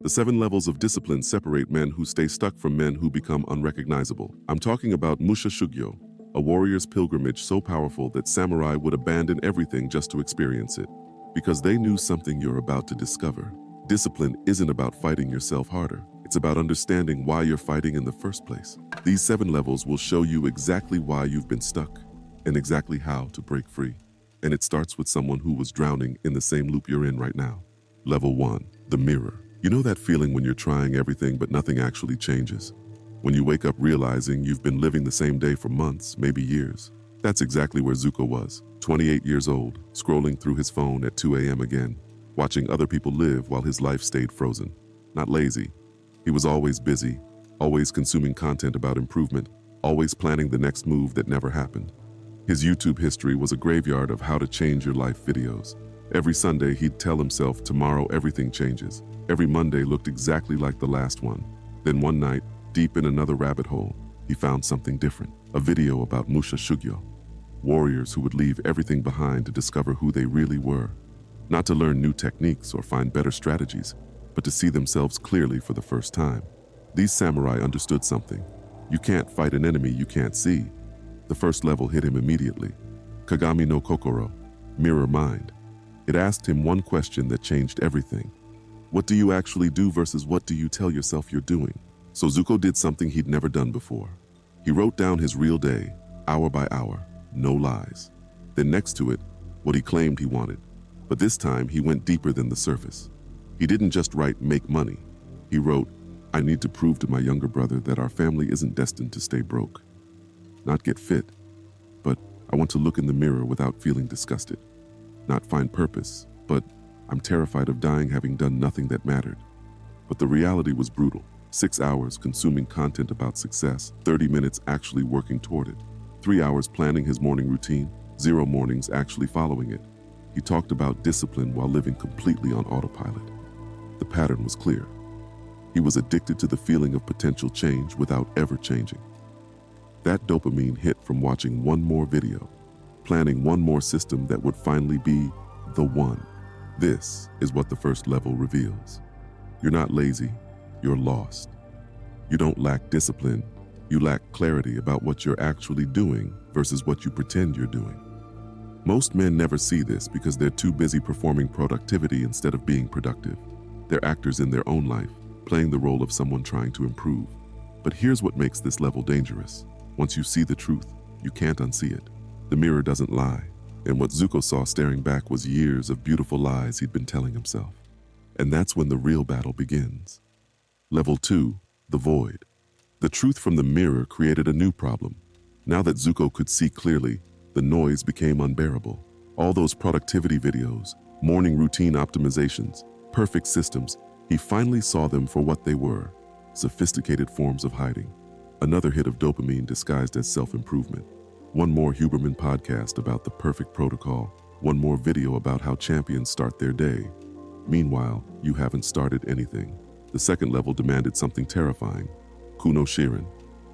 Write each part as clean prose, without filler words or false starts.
The 7 levels of discipline separate men who stay stuck from men who become unrecognizable. I'm talking about Musha Shugyō, a warrior's pilgrimage so powerful that samurai would abandon everything just to experience it, because they knew something you're about to discover. Discipline isn't about fighting yourself harder. It's about understanding why you're fighting in the first place. These 7 levels will show you exactly why you've been stuck and exactly how to break free. And it starts with someone who was drowning in the same loop you're in right now. Level 1, the mirror. You know that feeling when you're trying everything but nothing actually changes? When you wake up realizing you've been living the same day for months, maybe years. That's exactly where Zuko was, 28 years old, scrolling through his phone at 2 a.m. again, watching other people live while his life stayed frozen. Not lazy. He was always busy, always consuming content about improvement, always planning the next move that never happened. His YouTube history was a graveyard of how to change your life videos. Every Sunday, he'd tell himself, tomorrow everything changes. Every Monday looked exactly like the last one. Then one night, deep in another rabbit hole, he found something different. A video about Musha Shugyō, warriors who would leave everything behind to discover who they really were. Not to learn new techniques or find better strategies, but to see themselves clearly for the first time. These samurai understood something. You can't fight an enemy you can't see. The first level hit him immediately. Kagami no Kokoro, mirror mind. It asked him one question that changed everything. What do you actually do versus what do you tell yourself you're doing? So Zuko did something he'd never done before. He wrote down his real day, hour by hour, no lies. Then next to it, what he claimed he wanted. But this time he went deeper than the surface. He didn't just write make money. He wrote, I need to prove to my younger brother that our family isn't destined to stay broke. Not get fit, but I want to look in the mirror without feeling disgusted. Not find purpose, but I'm terrified of dying having done nothing that mattered. But the reality was brutal. 6 hours consuming content about success, 30 minutes actually working toward it. 3 hours planning his morning routine, 0 mornings actually following it. He talked about discipline while living completely on autopilot. The pattern was clear. He was addicted to the feeling of potential change without ever changing. That dopamine hit from watching one more video, planning one more system that would finally be the one. This is what the first level reveals. You're not lazy, you're lost. You don't lack discipline, you lack clarity about what you're actually doing versus what you pretend you're doing. Most men never see this because they're too busy performing productivity instead of being productive. They're actors in their own life, playing the role of someone trying to improve. But here's what makes this level dangerous. Once you see the truth, you can't unsee it. The mirror doesn't lie, and what Zuko saw staring back was years of beautiful lies he'd been telling himself. And that's when the real battle begins. Level 2, the void. The truth from the mirror created a new problem. Now that Zuko could see clearly, the noise became unbearable. All those productivity videos, morning routine optimizations, perfect systems, he finally saw them for what they were, sophisticated forms of hiding. Another hit of dopamine disguised as self-improvement. One more Huberman podcast about the perfect protocol. One more video about how champions start their day. Meanwhile, you haven't started anything. The second level demanded something terrifying. Kuno Shirin,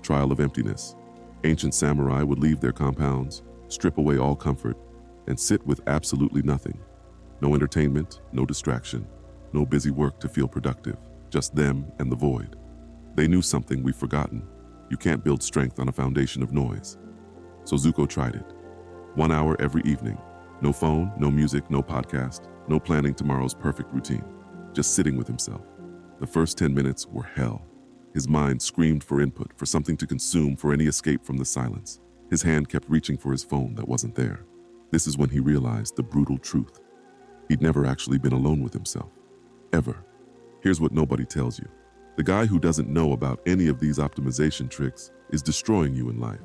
Trial of Emptiness. Ancient samurai would leave their compounds, strip away all comfort, and sit with absolutely nothing. No entertainment, no distraction, no busy work to feel productive, just them and the void. They knew something we've forgotten. You can't build strength on a foundation of noise. So Zuko tried it. 1 hour every evening. No phone, no music, no podcast, no planning tomorrow's perfect routine. Just sitting with himself. The first 10 minutes were hell. His mind screamed for input, for something to consume, for any escape from the silence. His hand kept reaching for his phone that wasn't there. This is when he realized the brutal truth. He'd never actually been alone with himself. Ever. Here's what nobody tells you. The guy who doesn't know about any of these optimization tricks is destroying you in life.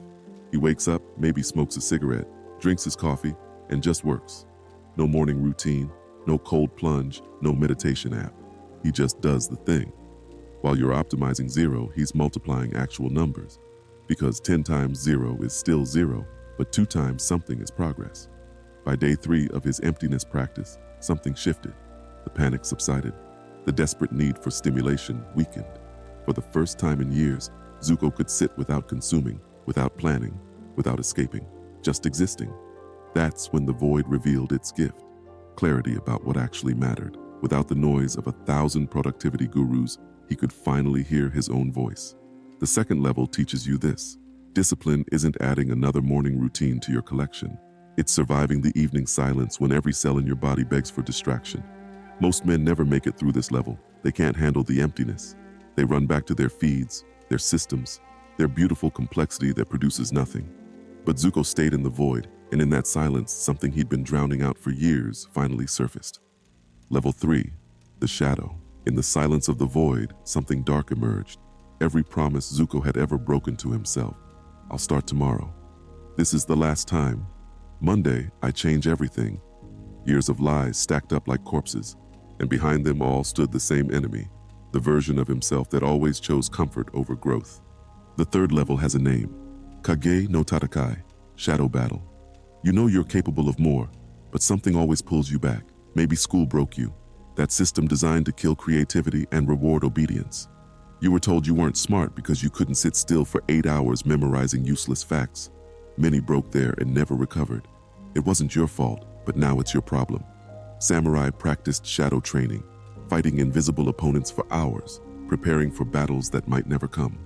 He wakes up, maybe smokes a cigarette, drinks his coffee, and just works. No morning routine, no cold plunge, no meditation app. He just does the thing. While you're optimizing 0, he's multiplying actual numbers. Because 10 times 0 is still 0, but 2 times something is progress. By day 3 of his emptiness practice, something shifted. The panic subsided. The desperate need for stimulation weakened. For the first time in years, Zuko could sit without consuming, without planning, without escaping, just existing. That's when the void revealed its gift, clarity about what actually mattered. Without the noise of 1,000 productivity gurus, he could finally hear his own voice. The second level teaches you this. Discipline isn't adding another morning routine to your collection. It's surviving the evening silence when every cell in your body begs for distraction. Most men never make it through this level. They can't handle the emptiness. They run back to their feeds, their systems, their beautiful complexity that produces nothing. But Zuko stayed in the void, and in that silence, something he'd been drowning out for years finally surfaced. Level 3, the shadow. In the silence of the void, something dark emerged. Every promise Zuko had ever broken to himself. I'll start tomorrow. This is the last time. Monday, I change everything. Years of lies stacked up like corpses, and behind them all stood the same enemy, the version of himself that always chose comfort over growth. The third level has a name. Kage no Tatakai, shadow battle. You know you're capable of more, but something always pulls you back. Maybe school broke you. That system designed to kill creativity and reward obedience. You were told you weren't smart because you couldn't sit still for 8 hours memorizing useless facts. Many broke there and never recovered. It wasn't your fault, but now it's your problem. Samurai practiced shadow training, fighting invisible opponents for hours, preparing for battles that might never come.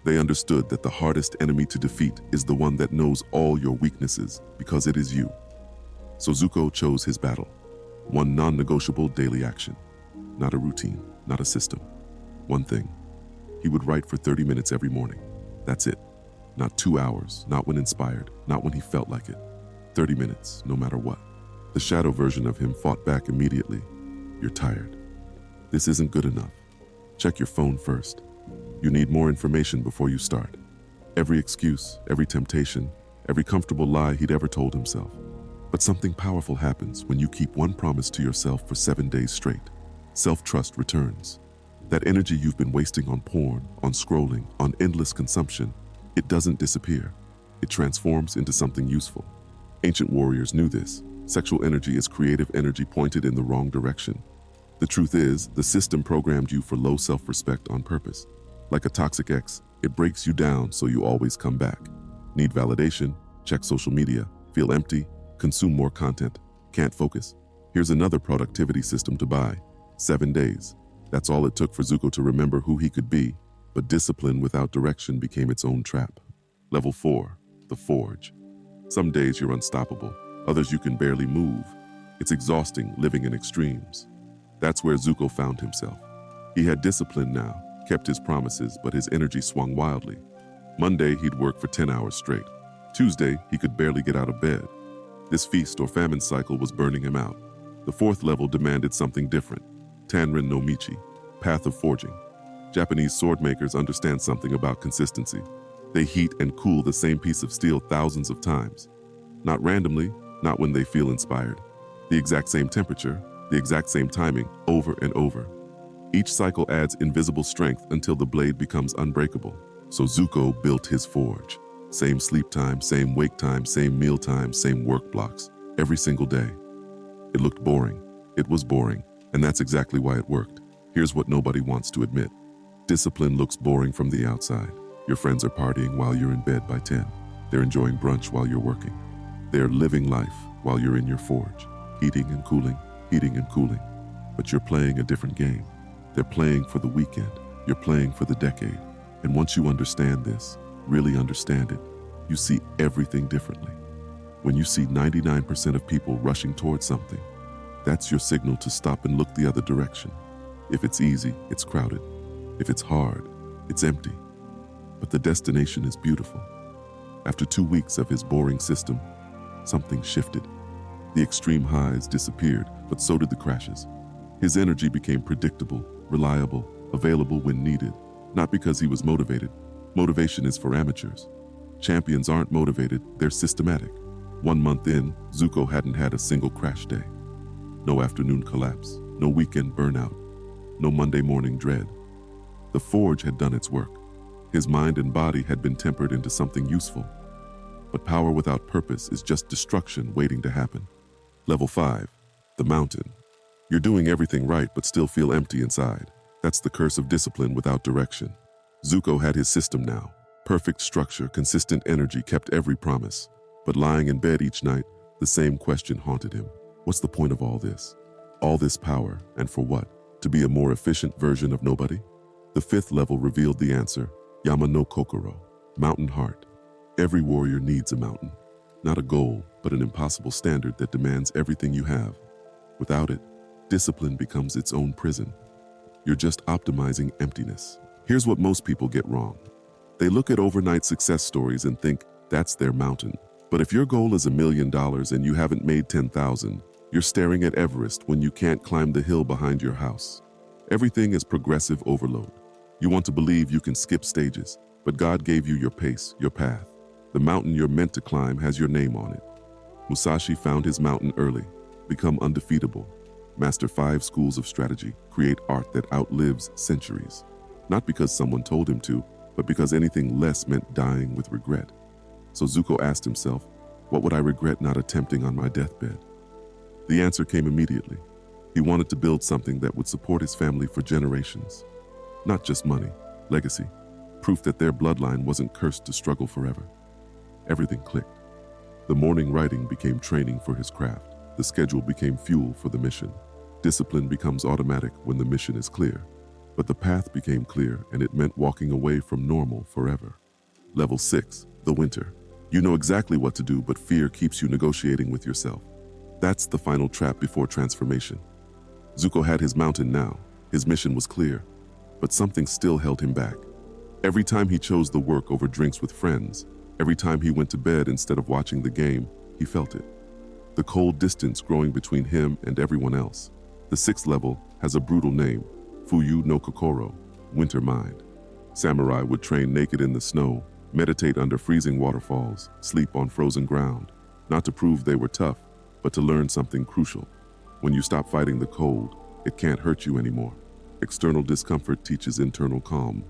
They understood that the hardest enemy to defeat is the one that knows all your weaknesses, because it is you. So Zuko chose his battle. One non-negotiable daily action. Not a routine, not a system. One thing. He would write for 30 minutes every morning. That's it. Not 2 hours, not when inspired, not when he felt like it. 30 minutes, no matter what. The shadow version of him fought back immediately. You're tired. This isn't good enough. Check your phone first. You need more information before you start. Every excuse, every temptation, every comfortable lie he'd ever told himself. But something powerful happens when you keep one promise to yourself for 7 days straight. Self-trust returns. That energy you've been wasting on porn, on scrolling, on endless consumption, it doesn't disappear. It transforms into something useful. Ancient warriors knew this. Sexual energy is creative energy pointed in the wrong direction. The truth is, the system programmed you for low self-respect on purpose. Like a toxic ex, it breaks you down so you always come back. Need validation? Check social media. Feel empty? Consume more content. Can't focus? Here's another productivity system to buy. 7 days. That's all it took for Zuko to remember who he could be, but discipline without direction became its own trap. Level 4, the forge. Some days you're unstoppable, others you can barely move. It's exhausting living in extremes. That's where Zuko found himself. He had discipline now, kept his promises, but his energy swung wildly. Monday, he'd work for 10 hours straight. Tuesday, he could barely get out of bed. This feast or famine cycle was burning him out. The fourth level demanded something different. Tanrin no Michi, path of forging. Japanese sword makers understand something about consistency. They heat and cool the same piece of steel thousands of times. Not randomly, not when they feel inspired. The exact same temperature, the exact same timing, over and over. Each cycle adds invisible strength until the blade becomes unbreakable. So Zuko built his forge. Same sleep time, same wake time, same meal time, same work blocks, every single day. It looked boring. It was boring. And that's exactly why it worked. Here's what nobody wants to admit. Discipline looks boring from the outside. Your friends are partying while you're in bed by 10. They're enjoying brunch while you're working. They're living life while you're in your forge, heating and cooling, heating and cooling. But you're playing a different game. They're playing for the weekend. You're playing for the decade. And once you understand this, really understand it, you see everything differently. When you see 99% of people rushing towards something, that's your signal to stop and look the other direction. If it's easy, it's crowded. If it's hard, it's empty. But the destination is beautiful. After 2 weeks of his boring system, something shifted. The extreme highs disappeared, but so did the crashes. His energy became predictable, reliable, available when needed, not because he was motivated. Motivation is for amateurs. Champions aren't motivated, they're systematic. 1 month in, Zuko hadn't had a single crash day. No afternoon collapse, no weekend burnout, no Monday morning dread. The forge had done its work. His mind and body had been tempered into something useful. But power without purpose is just destruction waiting to happen. Level 5, the mountain. You're doing everything right but still feel empty inside. That's the curse of discipline without direction. Zuko had his system now. Perfect structure, consistent energy, kept every promise. But lying in bed each night, the same question haunted him. What's the point of all this? All this power, and for what? To be a more efficient version of nobody? The fifth level revealed the answer, Yama no Kokoro, mountain heart. Every warrior needs a mountain. Not a goal, but an impossible standard that demands everything you have. Without it, discipline becomes its own prison. You're just optimizing emptiness. Here's what most people get wrong. They look at overnight success stories and think that's their mountain. But if your goal is $1 million and you haven't made 10,000, you're staring at Everest when you can't climb the hill behind your house. Everything is progressive overload. You want to believe you can skip stages, but God gave you your pace, your path. The mountain you're meant to climb has your name on it. Musashi found his mountain early. Become undefeatable. Master 5 schools of strategy. Create art that outlives centuries. Not because someone told him to, but because anything less meant dying with regret. So Zuko asked himself, what would I regret not attempting on my deathbed? The answer came immediately. He wanted to build something that would support his family for generations. Not just money, legacy, proof that their bloodline wasn't cursed to struggle forever. Everything clicked. The morning writing became training for his craft. The schedule became fuel for the mission. Discipline becomes automatic when the mission is clear. But the path became clear, and it meant walking away from normal forever. Level 6, the winter. You know exactly what to do, but fear keeps you negotiating with yourself. That's the final trap before transformation. Zuko had his mountain now. His mission was clear, but something still held him back. Every time he chose the work over drinks with friends, every time he went to bed instead of watching the game, he felt it. The cold distance growing between him and everyone else. The 6th level has a brutal name, Fuyu no Kokoro, winter mind. Samurai would train naked in the snow, meditate under freezing waterfalls, sleep on frozen ground, not to prove they were tough, but to learn something crucial. When you stop fighting the cold, it can't hurt you anymore. External discomfort teaches internal calm.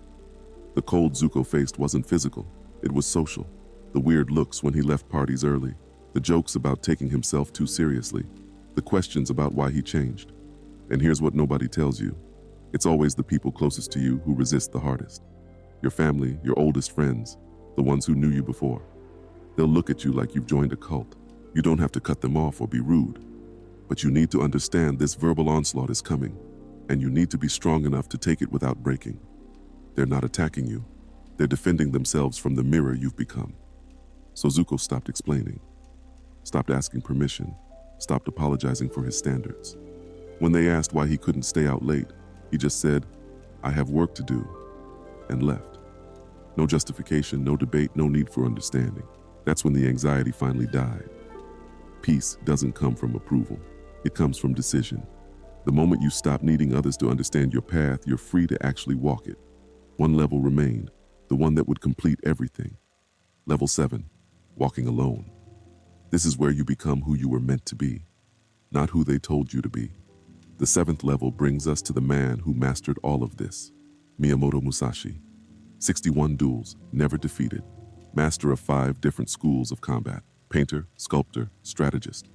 The cold Zuko faced wasn't physical, it was social. The weird looks when he left parties early, the jokes about taking himself too seriously, the questions about why he changed. And here's what nobody tells you. It's always the people closest to you who resist the hardest. Your family, your oldest friends, the ones who knew you before. They'll look at you like you've joined a cult. You don't have to cut them off or be rude. But you need to understand this verbal onslaught is coming, and you need to be strong enough to take it without breaking. They're not attacking you. They're defending themselves from the mirror you've become. So Zuko stopped explaining, stopped asking permission, stopped apologizing for his standards. When they asked why he couldn't stay out late, he just said, I have work to do, and left. No justification, no debate, no need for understanding. That's when the anxiety finally died. Peace doesn't come from approval. It comes from decision. The moment you stop needing others to understand your path, you're free to actually walk it. One level remained, the one that would complete everything. Level 7, walking alone. This is where you become who you were meant to be, not who they told you to be. The 7th level brings us to the man who mastered all of this, Miyamoto Musashi. 61 duels, never defeated. Master of 5 different schools of combat. Painter, sculptor, strategist.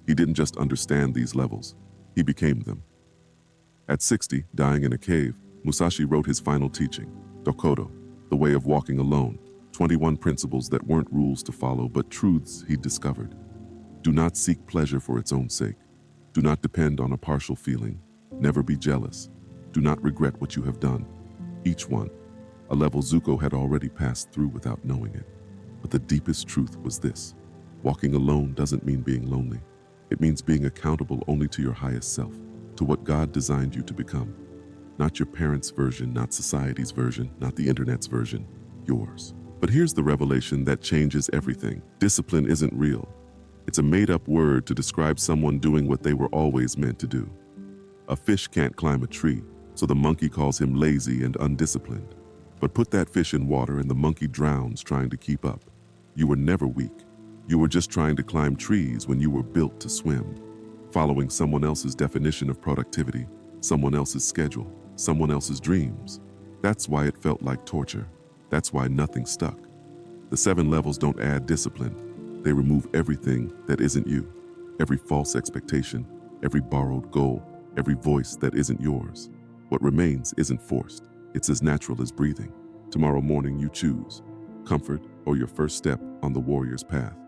He didn't just understand these levels, he became them. At 60, dying in a cave, Musashi wrote his final teaching, Dokodo, the way of walking alone. 21 principles that weren't rules to follow, but truths he'd discovered. Do not seek pleasure for its own sake. Do not depend on a partial feeling. Never be jealous. Do not regret what you have done. Each one, a level Zuko had already passed through without knowing it. But the deepest truth was this. Walking alone doesn't mean being lonely. It means being accountable only to your highest self, to what God designed you to become. Not your parents' version, not society's version, not the internet's version, yours. But here's the revelation that changes everything. Discipline isn't real. It's a made-up word to describe someone doing what they were always meant to do. A fish can't climb a tree, so the monkey calls him lazy and undisciplined. But put that fish in water and the monkey drowns trying to keep up. You were never weak. You were just trying to climb trees when you were built to swim, following someone else's definition of productivity, someone else's schedule, someone else's dreams. That's why it felt like torture. That's why nothing stuck. The 7 levels don't add discipline. They remove everything that isn't you. Every false expectation, every borrowed goal, every voice that isn't yours. What remains isn't forced. It's as natural as breathing. Tomorrow morning you choose comfort or your first step on the warrior's path.